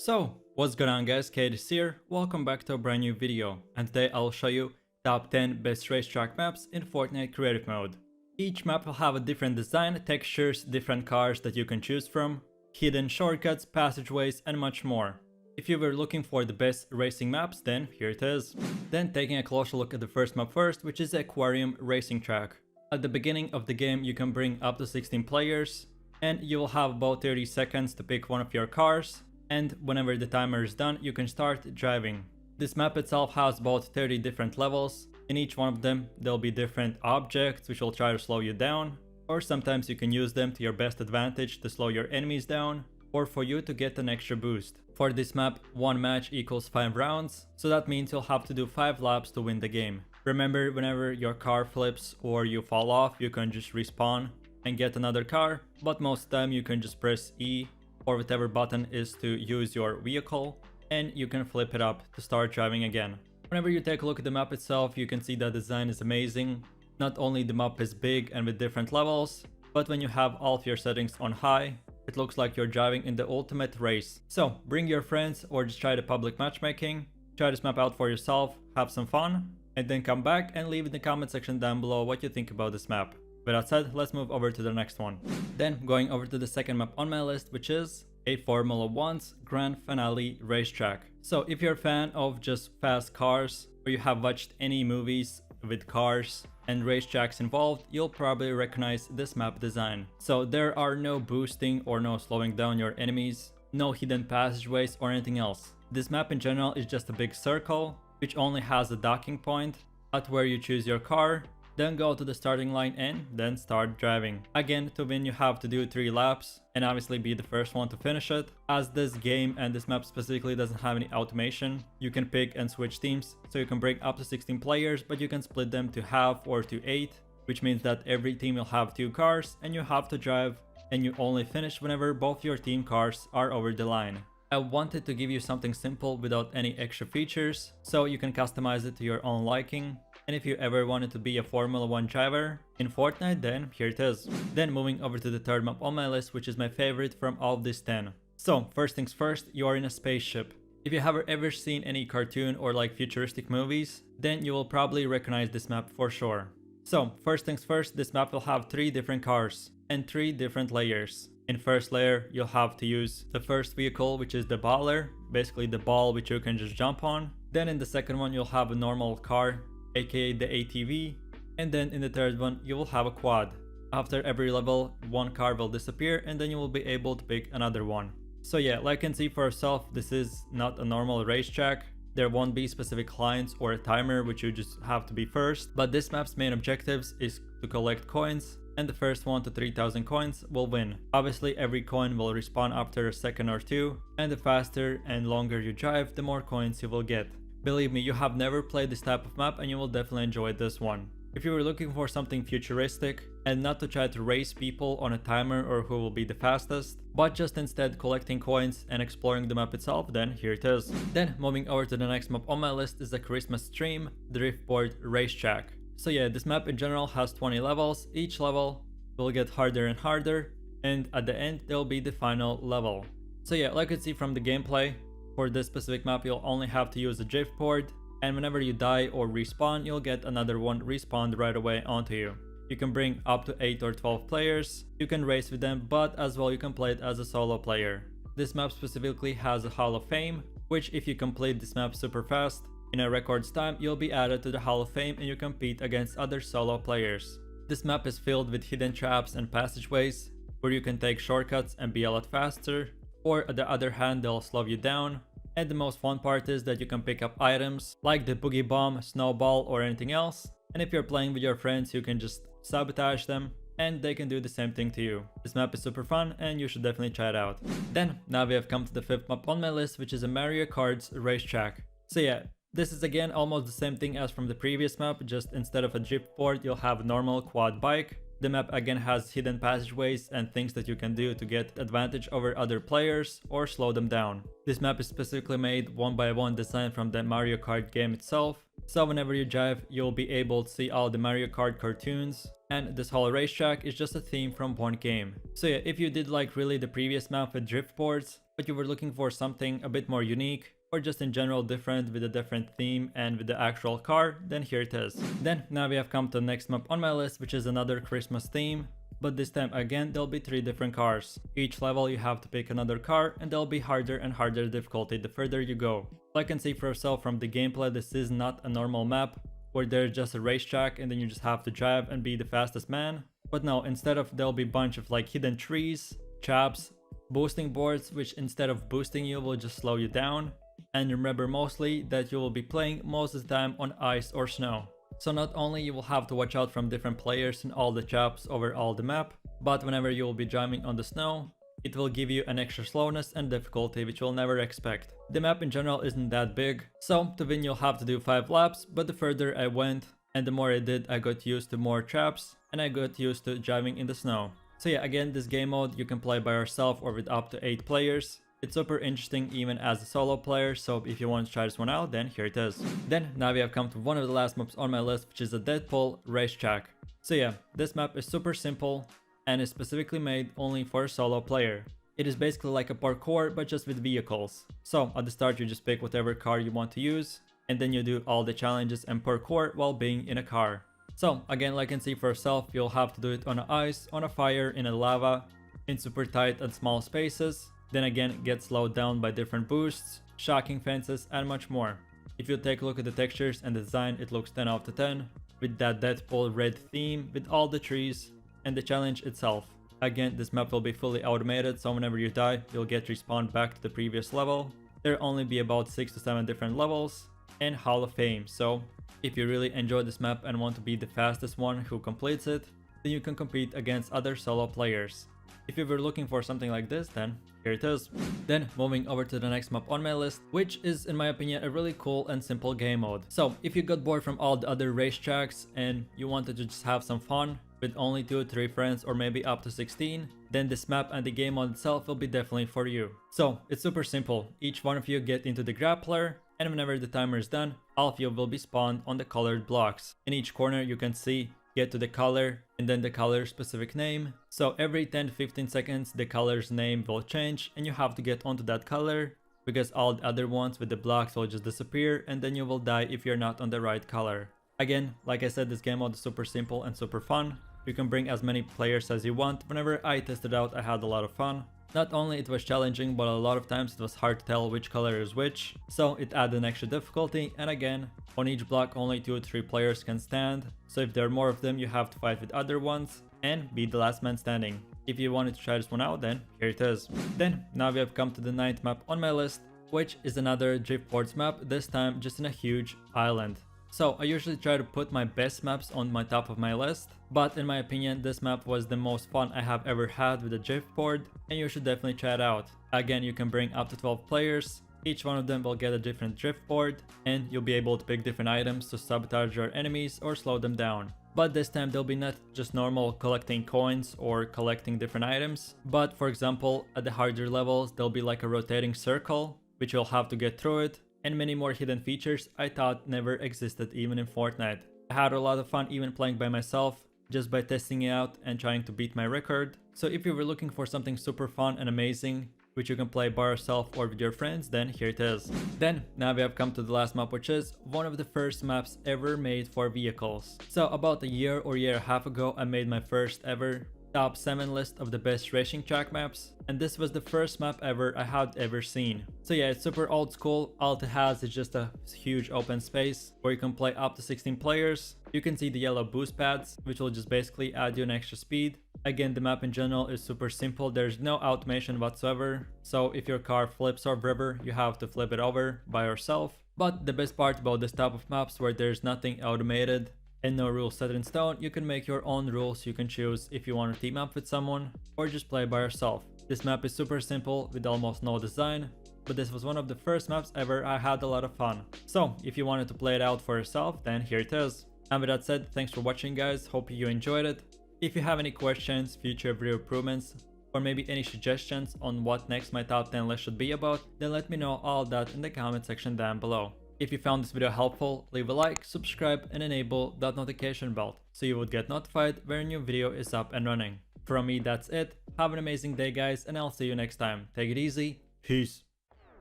So, what's going on guys, Kate here, welcome back to a brand new video, and today I'll show you top 10 best racetrack maps in Fortnite creative mode. Each map will have a different design, textures, different cars that you can choose from, hidden shortcuts, passageways and much more. If you were looking for the best racing maps, then here it is. Then taking a closer look at the first map first, which is the Aquarium Racing Track. At the beginning of the game you can bring up to 16 players, and you will have about 30 seconds to pick one of your cars. And whenever the timer is done, you can start driving. This map itself has about 30 different levels. In each one of them, there'll be different objects which will try to slow you down, or sometimes you can use them to your best advantage to slow your enemies down, or for you to get an extra boost. For this map, one match equals 5 rounds, so that means you'll have to do 5 laps to win the game. Remember, whenever your car flips or you fall off, you can just respawn and get another car, but most of the time you can just press E or whatever button is to use your vehicle, and you can flip it up to start driving again. Whenever you take a look at the map itself, you can see that design is amazing. Not only the map is big and with different levels, but when you have all of your settings on high, it looks like you're driving in the ultimate race. So bring your friends or just try the public matchmaking, try this map out for yourself, have some fun, and then come back and leave in the comment section down below what you think about this map. With that said, let's move over to the next one. Then going over to the second map on my list, which is a Formula 1's Grand Finale racetrack. So if you're a fan of just fast cars, or you have watched any movies with cars and racetracks involved, you'll probably recognize this map design. So there are no boosting or no slowing down your enemies, no hidden passageways or anything else. This map in general is just a big circle, which only has a docking point at where you choose your car, then go to the starting line and then start driving. Again, to win you have to do 3 laps and obviously be the first one to finish it. As this game and this map specifically doesn't have any automation, you can pick and switch teams, so you can bring up to 16 players, but you can split them to half or to 8, which means that every team will have 2 cars and you have to drive, and you only finish whenever both your team cars are over the line. I wanted to give you something simple without any extra features, so you can customize it to your own liking. And if you ever wanted to be a Formula 1 driver in Fortnite, then here it is. Then moving over to the third map on my list, which is my favorite from all of these 10. So first things first, you are in a spaceship. If you have ever seen any cartoon or like futuristic movies, then you will probably recognize this map for sure. So first things first, this map will have 3 different cars and 3 different layers. In first layer, you'll have to use the first vehicle, which is the baller, basically the ball which you can just jump on. Then in the second one, you'll have a normal car, aka the ATV, and then in the third one you will have a quad. After every level, one car will disappear and then you will be able to pick another one. So yeah, like you can see for yourself, this is not a normal racetrack. There won't be specific lines or a timer which you just have to be first, but this map's main objectives is to collect coins, and the first 1 to 3,000 coins will win. Obviously every coin will respawn after a second or 2, and the faster and longer you drive, the more coins you will get. Believe me, you have never played this type of map and you will definitely enjoy this one. If you were looking for something futuristic and not to try to race people on a timer or who will be the fastest, but just instead collecting coins and exploring the map itself, then here it is. Then moving over to the next map on my list is the Christmas Stream Driftboard Racetrack. So yeah, this map in general has 20 levels. Each level will get harder and harder, and at the end there will be the final level. So yeah, like you can see from the gameplay, for this specific map you'll only have to use a drift board, and whenever you die or respawn, you'll get another one respawned right away onto you. You can bring up to 8 or 12 players, you can race with them, but as well you can play it as a solo player. This map specifically has a Hall of Fame, which if you complete this map super fast, in a record's time, you'll be added to the Hall of Fame and you compete against other solo players. This map is filled with hidden traps and passageways, where you can take shortcuts and be a lot faster, or on the other hand they'll slow you down. And the most fun part is that you can pick up items like the boogie bomb, snowball or anything else, and if you're playing with your friends you can just sabotage them and they can do the same thing to you. This map is super fun and you should definitely try it out. Then now we have come to the 5th map on my list, which is a Mario Kart's racetrack. So yeah, this is again almost the same thing as from the previous map, just instead of a drift board you'll have a normal quad bike. The map again has hidden passageways and things that you can do to get advantage over other players or slow them down. This map is specifically made one by one designed from the Mario Kart game itself, so whenever you drive you'll be able to see all the Mario Kart cartoons, and this whole racetrack is just a theme from one game. So yeah, if you did like really the previous map with drift boards, but you were looking for something a bit more unique, or just in general different with a different theme and with the actual car, then here it is. Then now we have come to the next map on my list, which is another Christmas theme, but this time again there'll be 3 different cars. Each level you have to pick another car, and there'll be harder and harder difficulty the further you go. Like you can see for yourself from the gameplay, this is not a normal map where there's just a racetrack and then you just have to drive and be the fastest man. But no, instead of there'll be a bunch of like hidden trees, traps, boosting boards, which instead of boosting you will just slow you down. And remember mostly that you will be playing most of the time on ice or snow. So not only you will have to watch out from different players in all the traps over all the map, but whenever you will be driving on the snow, it will give you an extra slowness and difficulty which you'll never expect. The map in general isn't that big, so to win you'll have to do 5 laps, but the further I went and the more I did, I got used to more traps and I got used to driving in the snow. So yeah, again, this game mode you can play by yourself or with up to 8 players. It's super interesting even as a solo player, so if you want to try this one out, then here it is. Then now we have come to one of the last maps on my list, which is a Deadpool racetrack. So yeah, this map is super simple and is specifically made only for a solo player. It is basically like a parkour but just with vehicles. So at the start you just pick whatever car you want to use and then you do all the challenges and parkour while being in a car. So again, like you can see for yourself, you'll have to do it on a ice, on a fire, in a lava, in super tight and small spaces. Then again, get slowed down by different boosts, shocking fences and much more. If you take a look at the textures and the design, it looks 10 out of 10 with that Deadpool red theme with all the trees and the challenge itself. Again, this map will be fully automated, so whenever you die, you'll get respawned back to the previous level. There'll only be about 6 to 7 different levels and Hall of Fame, so if you really enjoy this map and want to be the fastest one who completes it, then you can compete against other solo players. If you were looking for something like this, then here it is. Then moving over to the next map on my list, which is in my opinion a really cool and simple game mode. So if you got bored from all the other racetracks and you wanted to just have some fun with only 2-3 friends or maybe up to 16, then this map and the game mode itself will be definitely for you. So it's super simple. Each one of you get into the grappler, and whenever the timer is done, all of you will be spawned on the colored blocks. In each corner you can see get to the color and then the color specific name. So every 10-15 seconds the color's name will change and you have to get onto that color because all the other ones with the blocks will just disappear and then you will die if you're not on the right color. Again, like I said, this game mode is super simple and super fun. You can bring as many players as you want. Whenever I tested out, I had a lot of fun. Not only it was challenging, but a lot of times it was hard to tell which color is which, so it added an extra difficulty. And again, on each block only 2-3 players can stand, so if there are more of them you have to fight with other ones and be the last man standing. If you wanted to try this one out, then here it is. Then now we have come to the 9th map on my list, which is another driftboards map, this time just in a huge island. So I usually try to put my best maps on my top of my list, but in my opinion this map was the most fun I have ever had with a driftboard and you should definitely try it out. Again, you can bring up to 12 players, each one of them will get a different driftboard and you'll be able to pick different items to sabotage your enemies or slow them down. But this time they'll be not just normal collecting coins or collecting different items, but for example at the harder levels there'll be like a rotating circle which you'll have to get through it, and many more hidden features I thought never existed even in Fortnite. I had a lot of fun even playing by myself, just by testing it out and trying to beat my record. So if you were looking for something super fun and amazing, which you can play by yourself or with your friends, then here it is. Then now we have come to the last map, which is one of the first maps ever made for vehicles. So about a year or year and a half ago I made my first ever top 7 list of the best racing track maps, and this was the first map ever I had ever seen. So yeah, it's super old school. All it has is just a huge open space where you can play up to 16 players. You can see the yellow boost pads, which will just basically add you an extra speed. Again, the map in general is super simple. There's no automation whatsoever, so if your car flips or whatever, you have to flip it over by yourself. But the best part about this type of maps where there's nothing automated and no rules set in stone, you can make your own rules. You can choose if you want to team up with someone or just play by yourself. This map is super simple with almost no design, but this was one of the first maps ever I had a lot of fun. So if you wanted to play it out for yourself, then here it is. And with that said, thanks for watching guys, hope you enjoyed it. If you have any questions, future video improvements, or maybe any suggestions on what next my top 10 list should be about, then let me know all that in the comment section down below. If you found this video helpful, leave a like, subscribe and enable that notification bell so you would get notified when a new video is up and running. From me, that's it. Have an amazing day guys, and I'll see you next time. Take it easy Peace.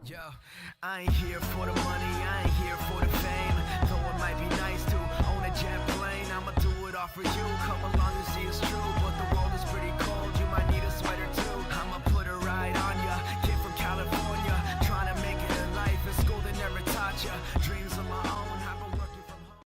Yo, I ain't here for the money, I ain't here for the fame. Though it might be nice to own a jet plane, I'ma do it all for you.